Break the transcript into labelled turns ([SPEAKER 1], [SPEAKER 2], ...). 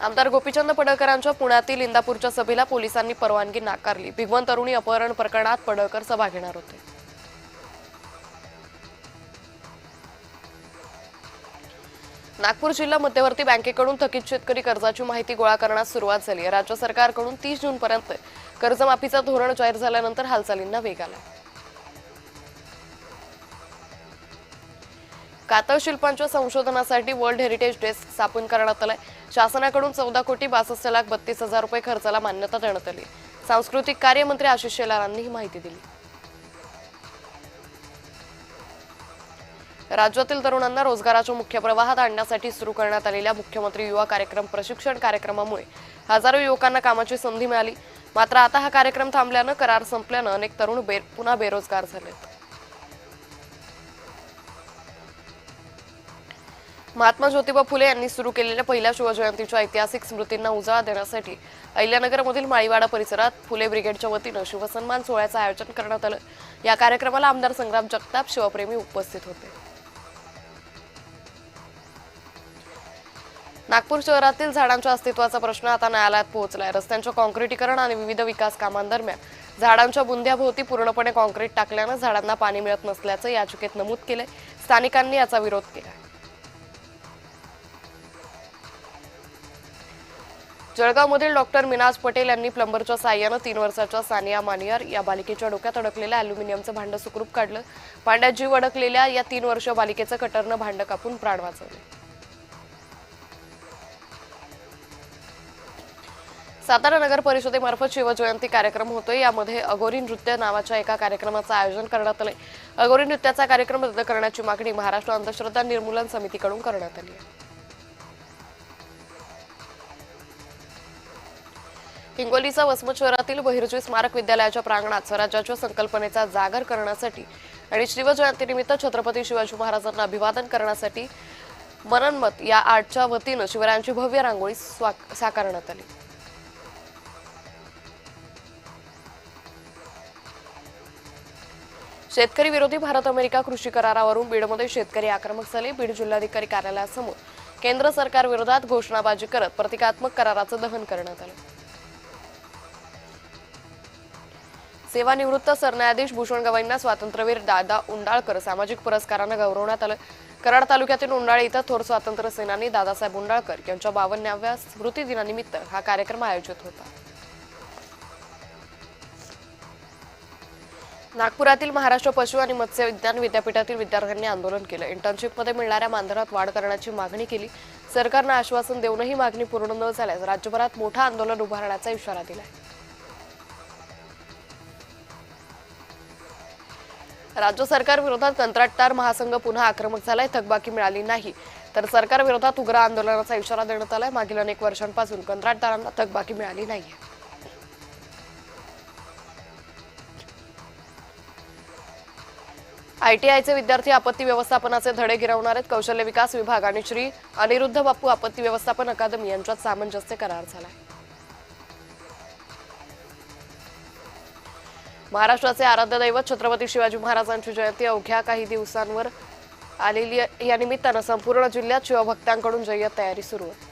[SPEAKER 1] आमदार गोपीचंद पडळकरांच्या पुण्यातील इंदापूरच्या सभेला पोलिसांनी परवानगी नाकारली। भिगवण तरुणी अपहरण प्रकरणात पडळकर सभा घेणार होते। नागपूर जिल्हा मध्यवर्ती बँकेकडून थकीत शेतकरी कर्जाची माहिती गोळा करण्यास सुरुवात झाली। राज्य सरकारकडून 30 जूनपर्यंत कर्जमाफीचा धोरण जाहीर झाल्यानंतर हालचालींना वेग आला। कातळ शिल्पांच्या संशोधनासाठी वर्ल्ड हेरिटेज डेस्क स्थापन करण्यात आले। शासनाकडून 14,62,32,000 रुपये खर्चाला मान्यता देण्यात आली। सांस्कृतिक कार्य मंत्री आशिष शेलार यांनी ही माहिती दिली। राज्यातील तरुणांना रोजगाराच्या मुख्य प्रवाहात आणण्यासाठी सुरू करण्यात आलेल्या मुख्यमंत्री युवा कार्यक्रम प्रशिक्षण कार्यक्रमामुळे हजारो युवकांना कामाची संधी मिळाली। मात्र आता हा कार्यक्रम थांबल्याने करार संपल्याने अनेक तरुण पुन्हा बेरोजगार झालेत। महात्मा ज्योतिबा फुले यांनी सुरू केलेल्या पहिल्या शिवजयंतीच्या ऐतिहासिक स्मृतींना उजाळा देण्यासाठी अहिल्यानगरमधील माळीवाडा परिसरात फुले ब्रिगेडच्या वतीने शिवसन्मान सोहळ्याचं आयोजन करण्यात आलं। या कार्यक्रमाला आमदार संग्राम जगताप शिवप्रेमी उपस्थित होते। नागपूर शहरातील झाडांच्या अस्तित्वाचा प्रश्न आता न्यायालयात पोहोचलाय। रस्त्यांच्या काँक्रिटीकरण आणि विविध विकास कामांदरम्यान झाडांच्या बुंद्याभोवती पूर्णपणे काँक्रीट टाकल्याने झाडांना पाणी मिळत नसल्याचं याचिकेत नमूद केलंय। स्थानिकांनी याचा विरोध केला। जळगावमधील डॉक्टर मिनाज पटेल यांनी प्लंबरच्या साहाय्याने 3 वर्षाच्या सानिया मानियार या बालिकेच्या डोक्यात अडकलेल्या अॅल्युमिनियमचं भांडं सुखरूप काढलं। भांड्यात जीव अडकलेल्या या 3 वर्षीय बालिकेचं कटरनं भांडं कापून प्राण वाचवले। सातारा नगर परिषदेमार्फत शिवजयंती कार्यक्रम होतोय। यामध्ये अघोरी नृत्य नावाच्या एका कार्यक्रमाचं आयोजन करण्यात आलंय। अघोरी नृत्याचा कार्यक्रम रद्द करण्याची मागणी महाराष्ट्र अंधश्रद्धा निर्मूलन समितीकडून करण्यात आली आहे। हिंगोलीचा वसमत शहरातील बहिर्जी स्मारक विद्यालयाच्या प्रांगणात स्वराज्याच्या संकल्पनेचा जागर करण्यासाठी आणि शिवजयंतीनिमित्त छत्रपती शिवाजी महाराजांना अभिवादन करण्यासाठी मननमत या आर्टच्या वतीने शिवरायांची भव्य रांगोळी साकारण्यात आली। शेतकरी विरोधी भारत अमेरिका कृषी करारावरून बीडमध्ये शेतकरी आक्रमक झाले। बीड जिल्हाधिकारी कार्यालयासमोर केंद्र सरकार विरोधात घोषणाबाजी करत प्रतिकात्मक कराराचं दहन करण्यात आलं। सेवानिवृत्त सरन्यायाधीश भूषण गवईंना स्वातंत्र्यवीर दादा उंडाळकर सामाजिक पुरस्काराने गौरवण्यात आलं। कराड तालुक्यातील उंडाळे इथं थोर स्वातंत्र्य सेनानी दादासाहेब उंडाळकर यांच्या 52व्या स्मृती दिनानिमित्त हा कार्यक्रम आयोजित होता। नागपुरातील महाराष्ट्र पशु आणि मत्स्य विज्ञान विद्यापीठातील विद्यार्थ्यांनी आंदोलन केलं। इंटर्नशिपमध्ये मिळणाऱ्या मानधनात वाढ करण्याची मागणी केली। सरकारने आश्वासन देऊनही मागणी पूर्ण न झाल्यास राज्यभरात मोठं आंदोलन उभारण्याचा इशारा दिलाय। राज्य सरकार विरोधात कंत्राटदार महासंघ पुन्हा आक्रमक झालाय। थकबाकी मिळाली नाही तर सरकार विरोधात उग्र आंदोलनाचा इशारा देण्यात आलाय। मागील अनेक वर्षांपासून कंत्राटदारांना थकबाकी मिळाली नाहीये। आयटीआयचे विद्यार्थी आपत्ती व्यवस्थापनाचे धडे गिरवणार आहेत। कौशल्य विकास विभाग आणि श्री अनिरुद्ध बापू आपत्ती व्यवस्थापन अकादमी यांच्यात सामंजस्य करार झालाय। महाराष्ट्राचे आराध्य दैवत छत्रपती शिवाजी महाराजांची जयंती अवघ्या काही दिवसांवर आलेली या निमित्तानं संपूर्ण जिल्ह्यात शिवभक्तांकडून जय्यत तयारी सुरू आहे।